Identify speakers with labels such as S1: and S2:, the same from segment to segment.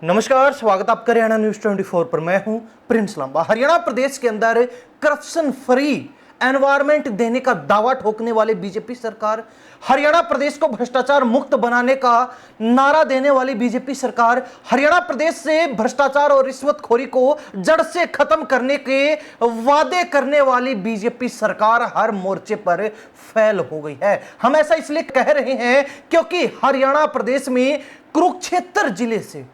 S1: नमस्कार, स्वागत आपका हरियाणा न्यूज 24 पर। मैं हूं प्रिंस लांबा। हरियाणा प्रदेश के अंदर करप्शन फ्री एनवायरनमेंट देने का दावा ठोकने वाले बीजेपी सरकार, हरियाणा प्रदेश को भ्रष्टाचार मुक्त बनाने का नारा देने वाली बीजेपी सरकार, हरियाणा प्रदेश से भ्रष्टाचार और रिश्वतखोरी को जड़ से खत्म करने के वादे करने वाली बीजेपी सरकार हर मोर्चे पर फेल हो गई है। हम ऐसा इसलिए कह रहे हैं क्योंकि हरियाणा प्रदेश में कुरुक्षेत्र जिले से,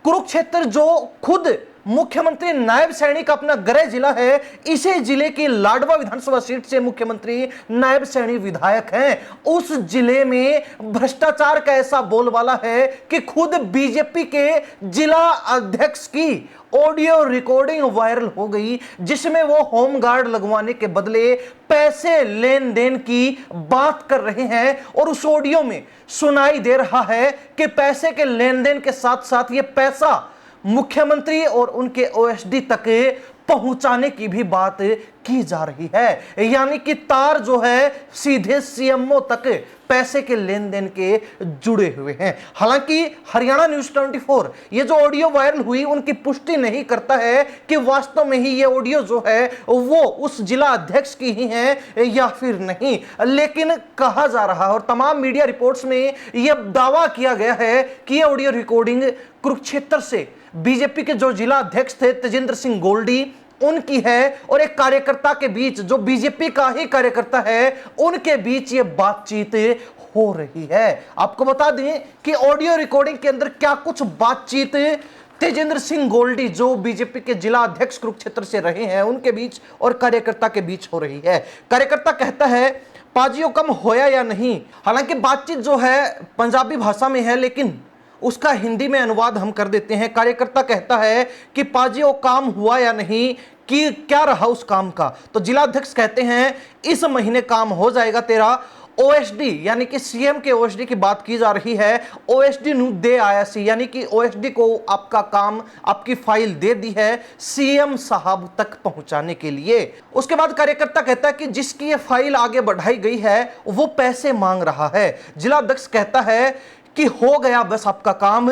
S1: कुरुक्षेत्र जो खुद मुख्यमंत्री नायब सैनी का अपना गृह जिला है, इसी जिले की लाडवा विधानसभा सीट से मुख्यमंत्री नायब सैनी विधायक हैं। उस जिले में भ्रष्टाचार का ऐसा बोलबाला है कि खुद बीजेपी के जिला अध्यक्ष की ऑडियो रिकॉर्डिंग वायरल हो गई, जिसमें वो होमगार्ड लगवाने के बदले पैसे लेन देन की बात कर रहे हैं। और उस ऑडियो में सुनाई दे रहा है कि पैसे के लेन देन के साथ साथ ये पैसा मुख्यमंत्री और उनके ओएसडी तक पहुंचाने की भी बात की जा रही है। यानी कि तार जो है सीधे सीएमओ तक पैसे के लेन देन के जुड़े हुए हैं। हालांकि हरियाणा न्यूज 24 ये जो ऑडियो वायरल हुई उनकी पुष्टि नहीं करता है कि वास्तव में ही ये ऑडियो जो है वो उस जिला अध्यक्ष की ही है या फिर नहीं, लेकिन कहा जा रहा है और तमाम मीडिया रिपोर्ट्स में यह दावा किया गया है कि ये ऑडियो रिकॉर्डिंग कुरुक्षेत्र से बीजेपी के जो जिला अध्यक्ष थे तेजेंद्र सिंह गोल्डी उनकी है, और एक कार्यकर्ता के बीच जो बीजेपी का ही कार्यकर्ता है उनके बीच ये बातचीत हो रही है। आपको बता दें कि ऑडियो रिकॉर्डिंग के अंदर क्या कुछ बातचीत तेजेंद्र सिंह गोल्डी जो बीजेपी के जिला अध्यक्ष कुरुक्षेत्र से रहे हैं उनके बीच और कार्यकर्ता के बीच हो रही है। कार्यकर्ता कहता है पाजियो कम होया या नहीं। हालांकि बातचीत जो है पंजाबी भाषा में है, लेकिन उसका हिंदी में अनुवाद हम कर देते हैं। कार्यकर्ता कहता है कि पाजियो काम हुआ या नहीं, कि क्या रहा उस काम का। तो जिला अध्यक्ष कहते हैं इस महीने काम हो जाएगा तेरा। ओएसडी यानी कि सीएम के ओएसडी की बात की जा रही है। ओएसडी नु दे आया सी, यानी कि ओएसडी को आपका काम, आपकी फाइल दे दी है सीएम साहब तक पहुंचाने के लिए। उसके बाद कार्यकर्ता कहता है कि जिसकी ये फाइल आगे बढ़ाई गई है वो पैसे मांग रहा है। जिला अध्यक्ष कहता है कि हो गया बस आपका काम,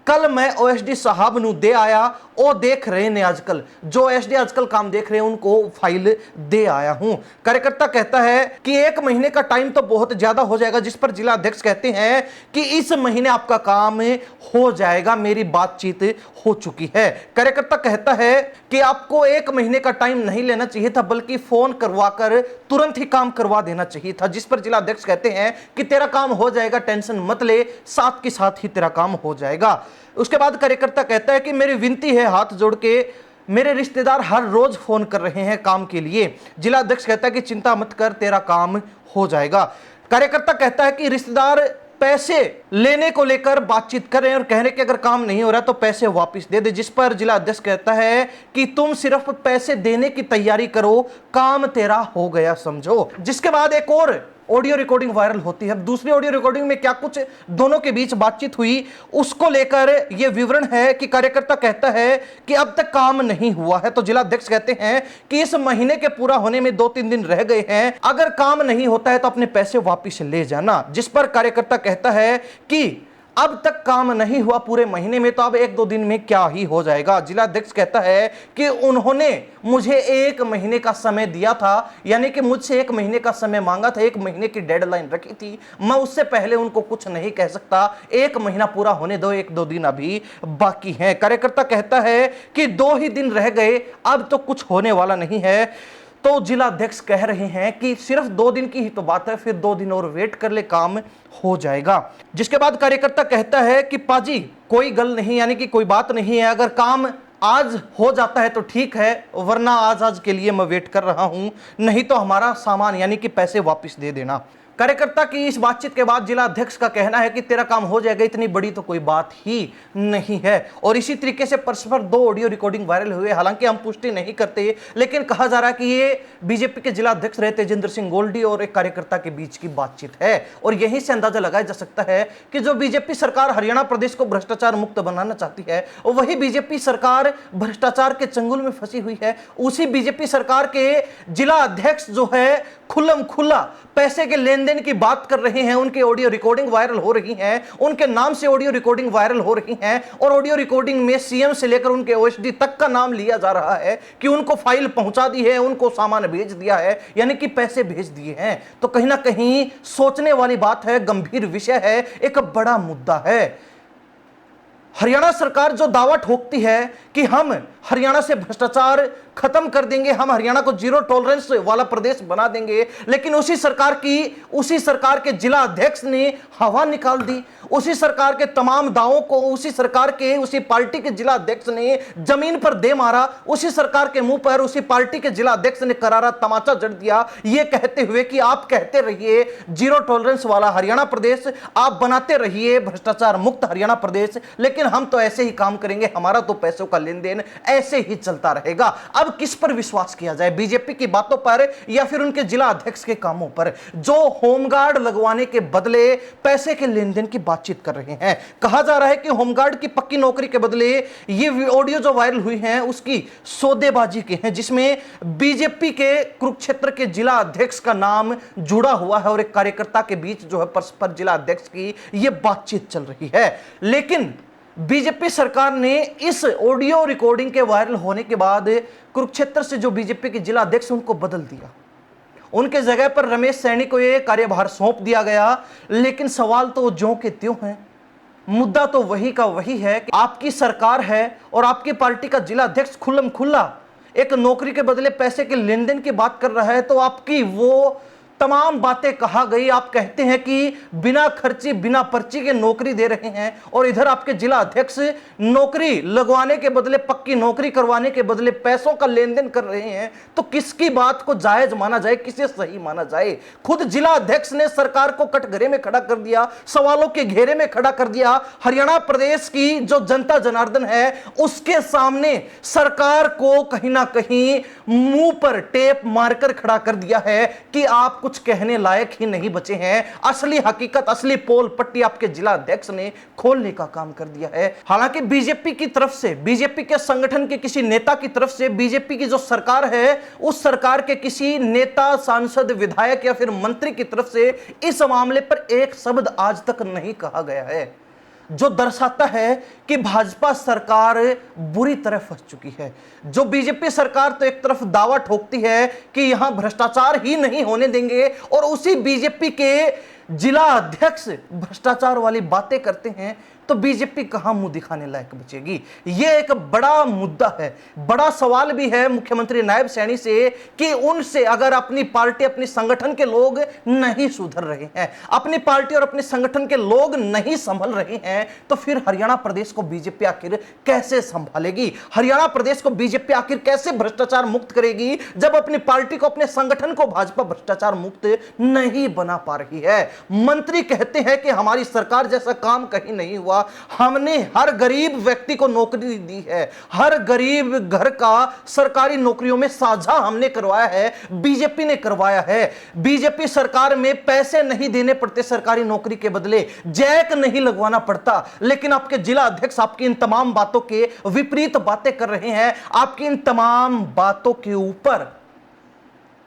S1: कल मैं ओएसडी साहब नु दे आया, ओ देख रहे ने आजकल जो ओएसडी आजकल काम देख रहे हैं उनको फाइल दे आया हूं। कार्यकर्ता कहता है कि एक महीने का टाइम तो बहुत ज्यादा हो जाएगा, जिस पर जिला अध्यक्ष कहते हैं कि इस महीने आपका काम हो जाएगा, मेरी बातचीत हो चुकी है। कार्यकर्ता कहता है कि आपको एक महीने का टाइम नहीं लेना चाहिए था, बल्कि फोन करवाकर तुरंत ही काम करवा देना चाहिए था। जिस पर जिला अध्यक्ष कहते हैं कि तेरा काम हो जाएगा, टेंशन मत ले, साथ के साथ ही तेरा काम हो जाएगा। उसके बाद कार्यकर्ता कहता है कि मेरी विनती है हाथ जोड़ के, मेरे रिश्तेदार हर रोज फोन कर रहे हैं काम के लिए। जिला अध्यक्ष कहता है कि चिंता मत कर, तेरा काम हो जाएगा। कार्यकर्ता कहता है कि रिश्तेदार पैसे लेने को लेकर बातचीत कर रहे हैं और कह रहे हैं कि अगर काम नहीं हो रहा तो पैसे वापस दे दे। जिस पर जिला अध्यक्ष कहता है कि तुम सिर्फ पैसे देने की तैयारी करो, काम तेरा हो गया समझो। जिसके बाद एक और ऑडियो रिकॉर्डिंग वायरल होती है। दूसरी ऑडियो रिकॉर्डिंग में क्या कुछ दोनों के बीच बातचीत हुई उसको लेकर यह विवरण है कि कार्यकर्ता कहता है कि अब तक काम नहीं हुआ है। तो जिला अध्यक्ष कहते हैं कि इस महीने के पूरा होने में 2-3 दिन रह गए हैं, अगर काम नहीं होता है तो अपने पैसे वापिस ले जाना। जिस पर कार्यकर्ता कहता है कि अब तक काम नहीं हुआ पूरे महीने में, तो अब 1-2 दिन में क्या ही हो जाएगा। जिला अध्यक्ष कहता है कि उन्होंने मुझे 1 महीने का समय दिया था, यानी कि मुझसे 1 महीने का समय मांगा था, 1 महीने की डेडलाइन रखी थी, मैं उससे पहले उनको कुछ नहीं कह सकता। 1 महीना पूरा होने दो, 1-2 दिन अभी बाकी है। कार्यकर्ता कहता है कि 2 ही दिन रह गए, अब तो कुछ होने वाला नहीं है। तो जिला अध्यक्ष कह रहे हैं कि सिर्फ 2 दिन की ही तो बात है, फिर 2 दिन और वेट कर ले, काम हो जाएगा। जिसके बाद कार्यकर्ता कहता है कि पाजी कोई गल नहीं, यानी कि कोई बात नहीं है, अगर काम आज हो जाता है तो ठीक है, वरना आज के लिए मैं वेट कर रहा हूं, नहीं तो हमारा सामान यानी कि पैसे वापस दे देना। कार्यकर्ता की इस बातचीत के बाद जिला अध्यक्ष का कहना है कि तेरा काम हो जाएगा, इतनी बड़ी तो कोई बात ही नहीं है। और इसी तरीके से परस्पर 2 ऑडियो रिकॉर्डिंग वायरल हुए। हालांकि हम पुष्टि नहीं करते, लेकिन कहा जा रहा है कि ये बीजेपी के जिला अध्यक्ष रहे तेजेंद्र सिंह गोल्डी और एक कार्यकर्ता के बीच की बातचीत है। और यहीं से अंदाजा लगाया जा सकता है कि जो बीजेपी सरकार हरियाणा प्रदेश को भ्रष्टाचार मुक्त बनाना चाहती है, वही बीजेपी सरकार भ्रष्टाचार के चंगुल में फंसी हुई है। उसी बीजेपी सरकार के जिला अध्यक्ष जो है खुल्लम खुल्ला पैसे के लेन लेन देन की बात कर रहे हैं, उनके ऑडियो रिकॉर्डिंग वायरल हो रही है, उनके नाम से ऑडियो रिकॉर्डिंग वायरल हो रही है और ऑडियो रिकॉर्डिंग में सीएम से लेकर उनके ओएसडी तक का नाम लिया जा रहा है कि उनको फाइल पहुंचा दी है, उनको सामान भेज दिया है, यानी कि पैसे भेज दिए हैं। तो कहीं ना कहीं सोचने वाली बात है, गंभीर विषय है, एक बड़ा मुद्दा है। हरियाणा सरकार जो दावा ठोकती है कि हम हरियाणा से भ्रष्टाचार खत्म कर देंगे, हम हरियाणा को जीरो टॉलरेंस वाला प्रदेश बना देंगे, लेकिन उसी सरकार के जिला अध्यक्ष ने हवा निकाल दी। उसी सरकार के तमाम दावों को उसी पार्टी के जिला अध्यक्ष ने जमीन पर दे मारा। उसी सरकार के मुंह पर उसी पार्टी के जिला अध्यक्ष ने करारा तमाचा जड़ दिया, यह कहते हुए कि आप कहते रहिए जीरो टॉलरेंस वाला हरियाणा प्रदेश, आप बनाते रहिए भ्रष्टाचार मुक्त हरियाणा प्रदेश, लेकिन हम तो ऐसे ही काम करेंगे, हमारा तो पैसों का लेन देन ऐसे ही चलता रहेगा। अब किस पर विश्वास किया जाए, बीजेपी की बातों पर या फिर उनके जिला अध्यक्ष के कामों पर, जो होमगार्ड लगवाने के बदले पैसे के लेन देन की बातचीत कर रहे हैं। कहा जा रहा है कि होमगार्ड की पक्की नौकरी के बदले ये ऑडियो जो वायरल हुई हैं उसकी सौदेबाजी के हैं, जिसमें बीजेपी के कुरुक्षेत्र के जिला अध्यक्ष का नाम जुड़ा हुआ है और एक कार्यकर्ता के बीच जो है परस्पर जिला अध्यक्ष की ये बातचीत चल रही है। लेकिन बीजेपी सरकार ने इस ऑडियो रिकॉर्डिंग के वायरल होने के बाद कुरुक्षेत्र से जो बीजेपी के जिला अध्यक्ष उनको बदल दिया, उनके जगह पर रमेश सैनी को यह कार्यभार सौंप दिया गया। लेकिन सवाल तो ज्यों के त्यों है, मुद्दा तो वही का वही है कि आपकी सरकार है और आपकी पार्टी का जिला अध्यक्ष खुल्लम खुल्ला एक नौकरी के बदले पैसे के लेन देन की बात कर रहा है, तो आपकी वो तमाम बातें कहा गई। आप कहते हैं कि बिना खर्ची बिना पर्ची के नौकरी दे रहे हैं और इधर आपके जिला अध्यक्ष नौकरी लगवाने के बदले, पक्की नौकरी करवाने के बदले पैसों का लेन देन कर रहे हैं। तो किसकी बात को जायज माना जाए, किसे सही माना जाए? खुद जिला अध्यक्ष ने सरकार को कटघरे में खड़ा कर दिया, सवालों के घेरे में खड़ा कर दिया। हरियाणा प्रदेश की जो जनता जनार्दन है उसके सामने सरकार को कहीं ना कहीं मुंह पर टेप मारकर खड़ा कर दिया है कि आप कुछ कहने लायक ही नहीं बचे हैं। असली हकीकत, असली पोल पट्टी आपके जिला अध्यक्ष ने खोलने का काम कर दिया है। हालांकि बीजेपी की तरफ से, बीजेपी के संगठन के किसी नेता की तरफ से, बीजेपी की जो सरकार है उस सरकार के किसी नेता, सांसद, विधायक या फिर मंत्री की तरफ से इस मामले पर एक शब्द आज तक नहीं कहा गया है, जो दर्शाता है कि भाजपा सरकार बुरी तरह फंस चुकी है। जो बीजेपी सरकार तो एक तरफ दावा ठोकती है कि यहां भ्रष्टाचार ही नहीं होने देंगे और उसी बीजेपी के जिला अध्यक्ष भ्रष्टाचार वाली बातें करते हैं, तो बीजेपी कहां मुंह दिखाने लायक बचेगी? यह एक बड़ा मुद्दा है, बड़ा सवाल भी है मुख्यमंत्री नायब सैनी से कि उनसे अगर अपनी पार्टी, अपनी संगठन के लोग नहीं सुधर रहे हैं, अपनी पार्टी और अपने संगठन के लोग नहीं संभल रहे हैं, तो फिर हरियाणा प्रदेश को बीजेपी आखिर कैसे संभालेगी? हरियाणा प्रदेश को बीजेपी आखिर कैसे भ्रष्टाचार मुक्त करेगी जब अपनी पार्टी को, अपने संगठन को भाजपा भ्रष्टाचार मुक्त नहीं बना पा रही है? मंत्री कहते हैं कि हमारी सरकार जैसा काम कहीं नहीं हुआ, हमने हर गरीब व्यक्ति को नौकरी दी है, हर गरीब घर का सरकारी नौकरियों में साझा हमने करवाया है, बीजेपी ने करवाया है। बीजेपी सरकार में पैसे नहीं देने पड़ते सरकारी नौकरी के बदले, जैक नहीं लगवाना पड़ता। लेकिन आपके जिला अध्यक्ष आपकी इन तमाम बातों के विपरीत बातें कर रहे हैं, आपकी इन तमाम बातों के ऊपर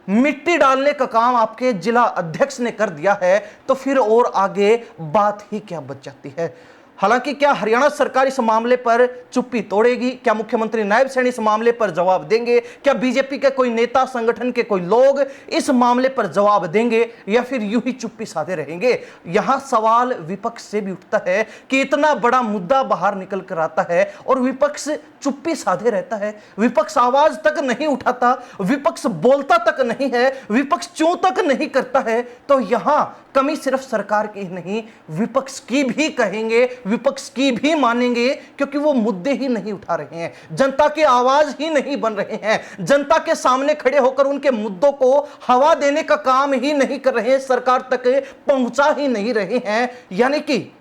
S1: मिट्टी डालने का काम आपके जिला अध्यक्ष ने कर दिया है, तो फिर और आगे बात ही क्या बच जाती है? हालांकि क्या हरियाणा सरकार इस मामले पर चुप्पी तोड़ेगी? क्या मुख्यमंत्री नायब सैनी इस मामले पर जवाब देंगे? क्या बीजेपी के कोई नेता, संगठन के कोई लोग इस मामले पर जवाब देंगे या फिर यूं ही चुप्पी साधे रहेंगे? यहां सवाल विपक्ष से भी उठता है कि इतना बड़ा मुद्दा बाहर निकल कर आता है और विपक्ष चुप्पी साधे रहता है, विपक्ष आवाज तक नहीं उठाता, विपक्ष बोलता तक नहीं है, विपक्ष चूं तक नहीं करता है। तो यहां कमी सिर्फ सरकार की नहीं, विपक्ष की भी कहेंगे, विपक्ष की भी मानेंगे, क्योंकि वो मुद्दे ही नहीं उठा रहे हैं, जनता की आवाज ही नहीं बन रहे हैं, जनता के सामने खड़े होकर उनके मुद्दों को हवा देने का काम ही नहीं कर रहे हैं, सरकार तक पहुंचा ही नहीं रहे हैं। यानी कि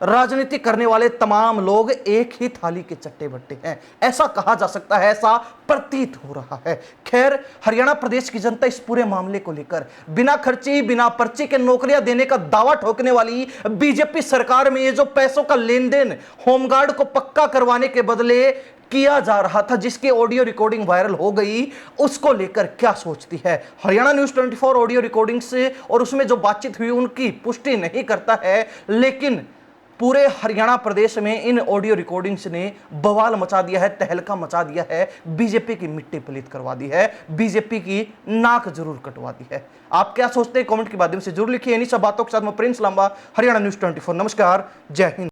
S1: राजनीति करने वाले तमाम लोग एक ही थाली के चट्टे बट्टे हैं, ऐसा कहा जा सकता है, ऐसा प्रतीत हो रहा है। खैर, हरियाणा प्रदेश की जनता इस पूरे मामले को लेकर बिना खर्ची बिना पर्ची के नौकरियां देने का दावा ठोकने वाली बीजेपी सरकार में ये जो पैसों का लेन देन, होमगार्ड को पक्का करवाने के बदले किया जा रहा था, जिसकी ऑडियो रिकॉर्डिंग वायरल हो गई, उसको लेकर क्या सोचती है? हरियाणा न्यूज 24 ऑडियो रिकॉर्डिंग से और उसमें जो बातचीत हुई उनकी पुष्टि नहीं करता है, लेकिन पूरे हरियाणा प्रदेश में इन ऑडियो रिकॉर्डिंग्स ने बवाल मचा दिया है, तहलका मचा दिया है, बीजेपी की मिट्टी पलीत करवा दी है, बीजेपी की नाक जरूर कटवा दी है। आप क्या सोचते हैं? कमेंट के माध्यम से जरूर लिखिए। इन्हीं सब बातों के साथ मैं प्रिंस लांबा, हरियाणा न्यूज 24। नमस्कार, जय हिंद।